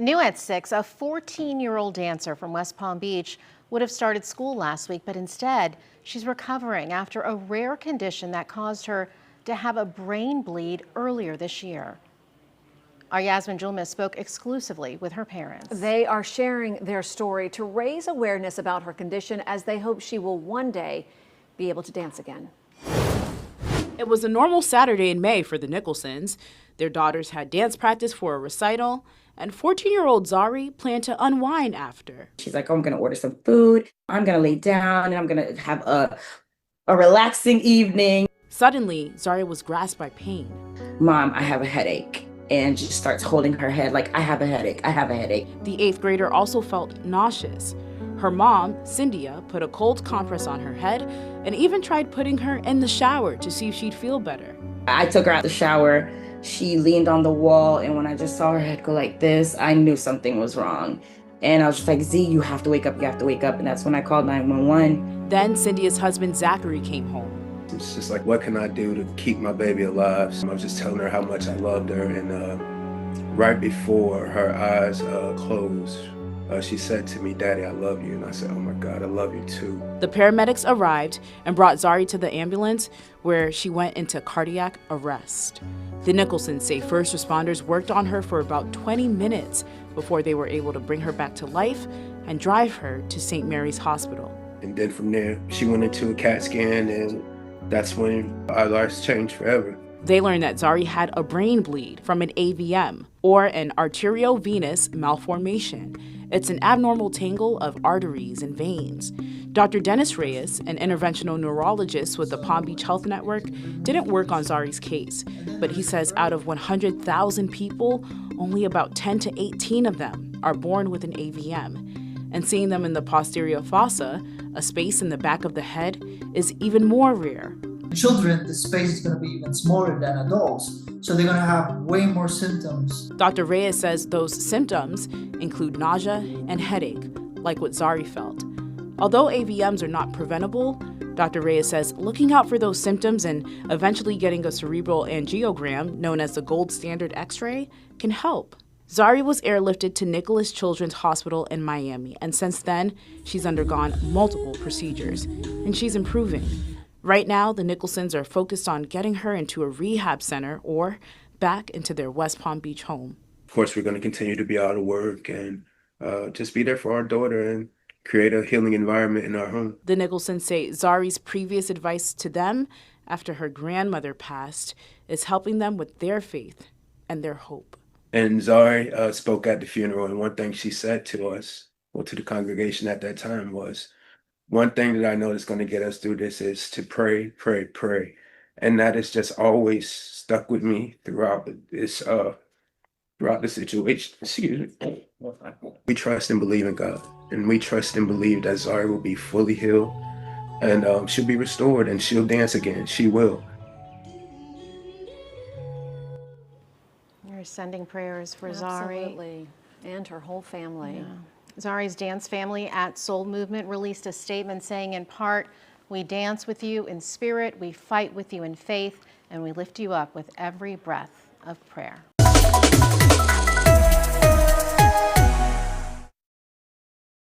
New at 6, a 14-year-old dancer from West Palm Beach would have started school last week, but instead she's recovering after a rare condition that caused her to have a brain bleed earlier this year. Our Yasmin Julmis spoke exclusively with her parents. They are sharing their story to raise awareness about her condition as they hope she will one day be able to dance again. It was a normal Saturday in May for the Nicholsons. Their daughters had dance practice for a recital, and 14-year-old Zari planned to unwind after. She's like, oh, I'm going to order some food. I'm going to lay down and I'm going to have a relaxing evening. Suddenly, Zari was grasped by pain. Mom, I have a headache. And she starts holding her head like, I have a headache, I have a headache. The 8th grader also felt nauseous. Her mom, Cyndia, put a cold compress on her head and even tried putting her in the shower to see if she'd feel better. I took her out the shower. She leaned on the wall, and when I just saw her head go like this, I knew something was wrong. And I was just like, Z, you have to wake up, you have to wake up. And that's when I called 911. Then Cyndia's husband, Zachary, came home. It's just like, what can I do to keep my baby alive? So I was just telling her how much I loved her, and right before her eyes closed, she said to me, Daddy, I love you. And I said, oh my God, I love you too. The paramedics arrived and brought Zari to the ambulance, where she went into cardiac arrest. The Nicholsons say first responders worked on her for about 20 minutes before they were able to bring her back to life and drive her to St. Mary's Hospital. And then from there, she went into a CAT scan, and that's when our lives changed forever. They learned that Zari had a brain bleed from an AVM, or an arteriovenous malformation. It's an abnormal tangle of arteries and veins. Dr. Dennis Reyes, an interventional neurologist with the Palm Beach Health Network, didn't work on Zari's case, but he says out of 100,000 people, only about 10 to 18 of them are born with an AVM. And seeing them in the posterior fossa, a space in the back of the head, is even more rare. Children, the space is going to be even smaller than adults, so they're going to have way more symptoms. Dr. Reyes says those symptoms include nausea and headache, like what Zari felt. Although AVMs are not preventable, Dr. Reyes says looking out for those symptoms and eventually getting a cerebral angiogram, known as the gold standard X-ray, can help. Zari was airlifted to Nicholas Children's Hospital in Miami, and since then, she's undergone multiple procedures, and she's improving. Right now, the Nicholsons are focused on getting her into a rehab center or back into their West Palm Beach home. Of course, we're going to continue to be out of work and just be there for our daughter and create a healing environment in our home. The Nicholsons say Zari's previous advice to them after her grandmother passed is helping them with their faith and their hope. And Zari spoke at the funeral, and one thing she said to us, or to the congregation at that time, was, one thing that I know that's going to get us through this is to pray, pray, pray. And that has just always stuck with me throughout this throughout the situation. Excuse me. We trust and believe in God, and we trust and believe that Zari will be fully healed, and she'll be restored, and she'll dance again. She will. We're sending prayers for Absolutely. And her whole family. Yeah. Zari's dance family at Soul Movement released a statement saying, in part, we dance with you in spirit, we fight with you in faith, and we lift you up with every breath of prayer.